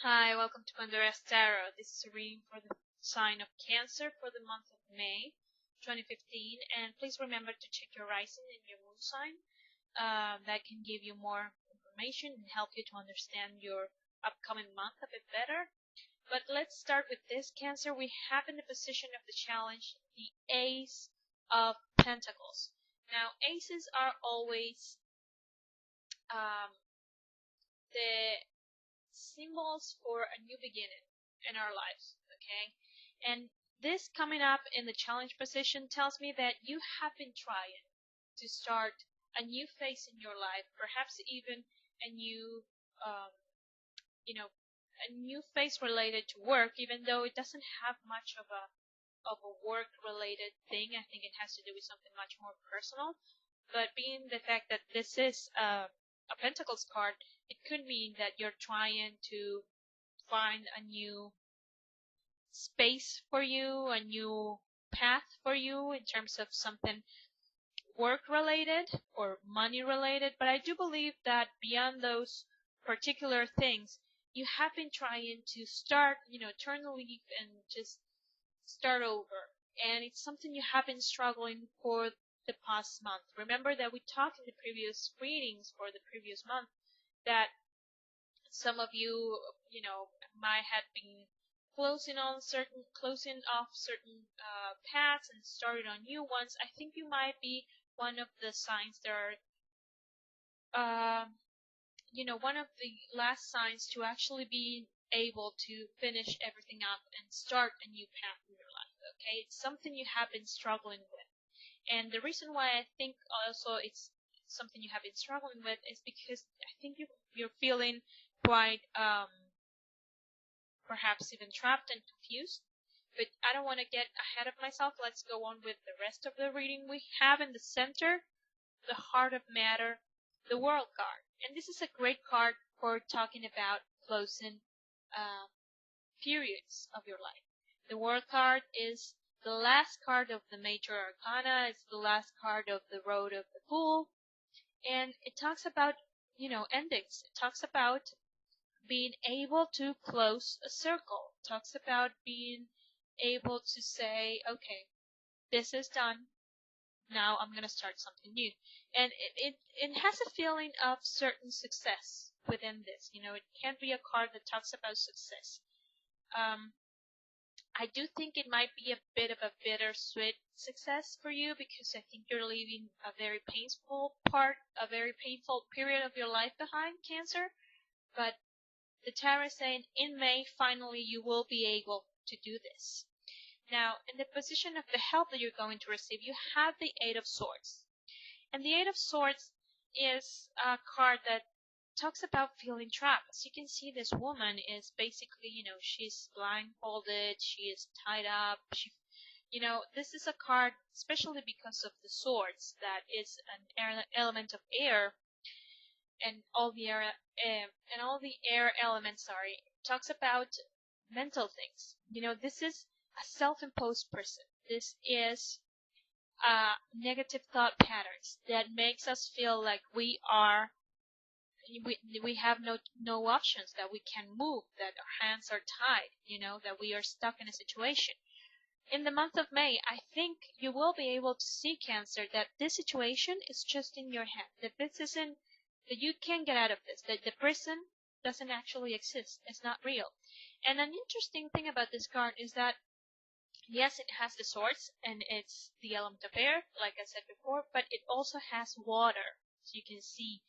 Hi, welcome to Pandora's Tarot. This is a reading for the sign of Cancer for the month of May 2015. And please remember to check your rising and your moon sign. That can give you more information and help you to understand your upcoming month a bit better. But let's start with this Cancer. We have in the position of the challenge the Ace of Pentacles. Now, aces are always the symbols for a new beginning in our lives, okay? And this coming up in the challenge position tells me that you have been trying to start a new phase in your life, perhaps even a new, um, a new phase related to work, even though it doesn't have much of a work related thing. I think it has to do with something much more personal. But being the fact that this is a Pentacles card, it could mean that you're trying to find a new space for you, a new path for you in terms of something work related or money related. But I do believe that beyond those particular things, you have been trying to start, turn the leaf and just start over. And it's something you have been struggling for the past month. Remember that we talked in the previous readings for the previous month that some of you, might have been closing off certain paths and started on new ones. I think you might be one of the signs that are, one of the last signs to actually be able to finish everything up and start a new path in your life. Okay, it's something you have been struggling with, and the reason why I think also it's something you have been struggling with is because I think you're feeling quite perhaps even trapped and confused. But I don't want to get ahead of myself. Let's go on with the rest of the reading. We have in the center the Heart of Matter, the World card. And this is a great card for talking about closing periods of your life. The World card is the last card of the Major Arcana. It's the last card of the Road of the Fool. And it talks about, endings. It talks about being able to close a circle. It talks about being able to say, okay, this is done. Now I'm going to start something new. And it has a feeling of certain success within this. It can be a card that talks about success. I do think it might be a bit of a bittersweet success for you because I think you're leaving a very painful period of your life behind, Cancer. But the tarot is saying in May, finally, you will be able to do this. Now, in the position of the help that you're going to receive, you have the Eight of Swords. And the Eight of Swords is a card that talks about feeling trapped. As you can see, this woman is basically, she's blindfolded, she is tied up. This is a card, especially because of the swords, that is an element of air, and all the air elements, talks about mental things. This is a self-imposed person. This is negative thought patterns that makes us feel like we have no options, that we can move, that our hands are tied, that we are stuck in a situation. In the month of May, I think you will be able to see, Cancer, that this situation is just in your head, that you can get out of this, that the prison doesn't actually exist, it's not real. And an interesting thing about this card is that yes, it has the swords and it's the element of air, like I said before, but it also has water, so you can see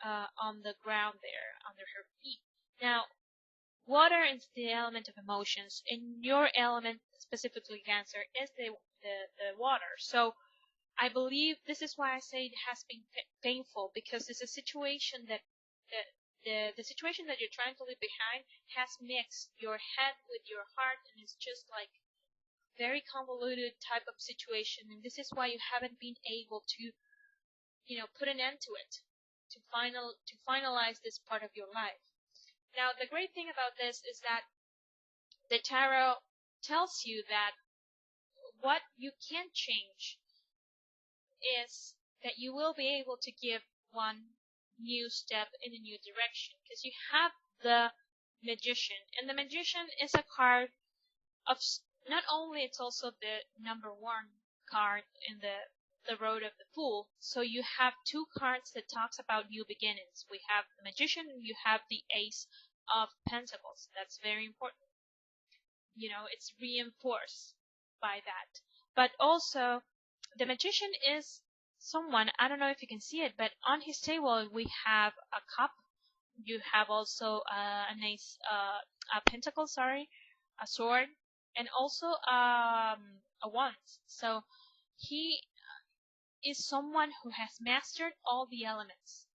on the ground there under her feet. Now, water is the element of emotions, and your element, specifically Cancer, is the water. So I believe this is why I say it has been painful, because it's a situation that the situation that you're trying to leave behind has mixed your head with your heart, and it's just like very convoluted type of situation. And this is why you haven't been able to, put an end to it, to finalize this part of your life. Now, the great thing about this is that the tarot tells you that what you can change is that you will be able to give one new step in a new direction, because you have the Magician. And the Magician is a card of not only it's also the number one card in the road of the Fool. So you have two cards that talks about new beginnings. We have the Magician and you have the Ace of Pentacles. That's very important. It's reinforced by that. But also, the Magician is someone, I don't know if you can see it, but on his table we have a cup. You have also an ace, a pentacle, sorry, a sword, and also a wand. So he is someone who has mastered all the elements.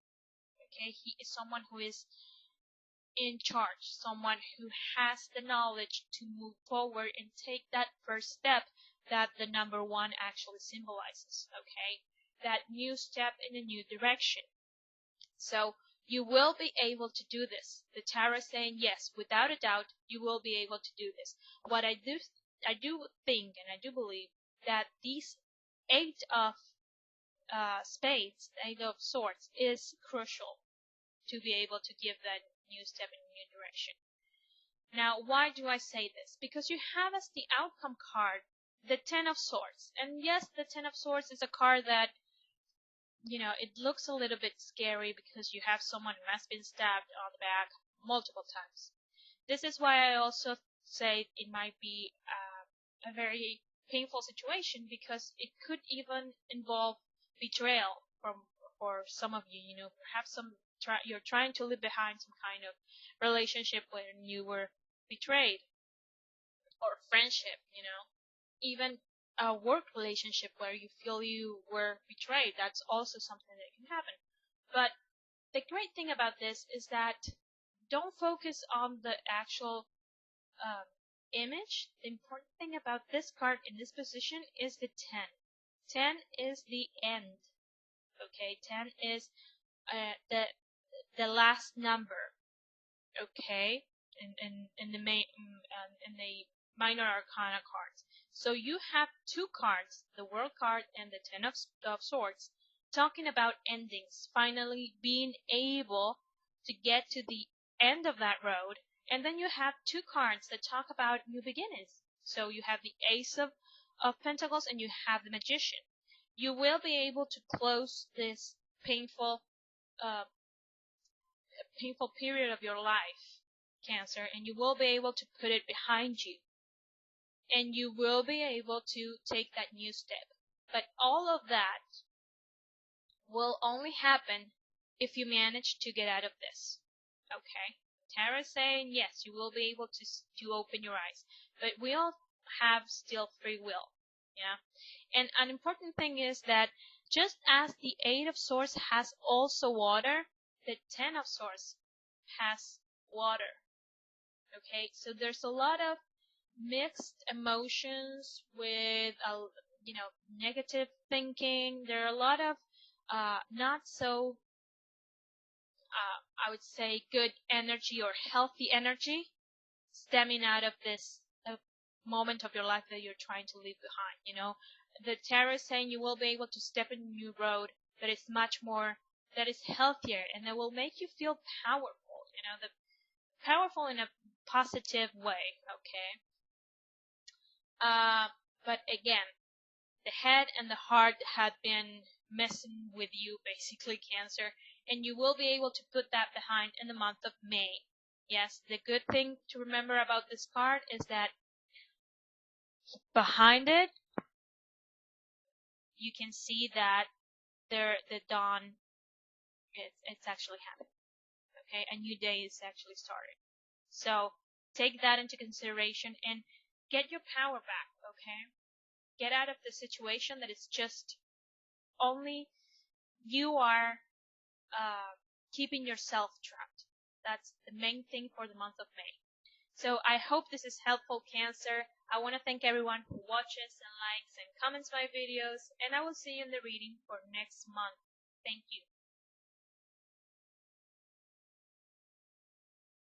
Okay, he is someone who is in charge, someone who has the knowledge to move forward and take that first step that the number one actually symbolizes. Okay, that new step in a new direction. So you will be able to do this. The tarot is saying yes, without a doubt, you will be able to do this. What I do think and I do believe that these eight of spades, eight of swords, is crucial to be able to give that new step in a new direction. Now, why do I say this? Because you have as the outcome card the Ten of Swords. And yes, the Ten of Swords is a card that, it looks a little bit scary because you have someone who has been stabbed on the back multiple times. This is why I also say it might be a very painful situation because it could even involve betrayal for some of you. Perhaps you're trying to leave behind some kind of relationship when you were betrayed, or friendship, even a work relationship where you feel you were betrayed. That's also something that can happen. But the great thing about this is that don't focus on the actual image. The important thing about this card in this position is the 10. 10 is the end. Okay, 10 is the last number. Okay, in the minor arcana cards. So you have two cards, the World card and the Ten of Swords, talking about endings, finally being able to get to the end of that road. And then you have two cards that talk about new beginnings. So you have the Ace of Pentacles and you have the Magician. You will be able to close this painful period of your life, Cancer, and you will be able to put it behind you. And you will be able to take that new step. But all of that will only happen if you manage to get out of this. Okay? Tarot is saying yes, you will be able to open your eyes. But we all have still free will. Yeah? And an important thing is that just as the Eight of Swords has also water, the Ten of Swords has water. Okay? So there's a lot of mixed emotions with negative thinking. There are a lot of not so I would say good energy or healthy energy stemming out of this moment of your life that you're trying to leave behind. The tarot is saying you will be able to step in a new road that is much more, that is healthier, and that will make you feel powerful. Powerful in a positive way. Okay. But again, the head and the heart have been messing with you, basically, Cancer, and you will be able to put that behind in the month of May. Yes, the good thing to remember about this card is that behind it, you can see that the dawn, it's actually happening. Okay, a new day is actually starting. So take that into consideration and get your power back. Okay. Get out of the situation that it's just only you are keeping yourself trapped. That's the main thing for the month of May. So I hope this is helpful, Cancer. I want to thank everyone who watches and likes and comments my videos, and I will see you in the reading for next month. Thank you.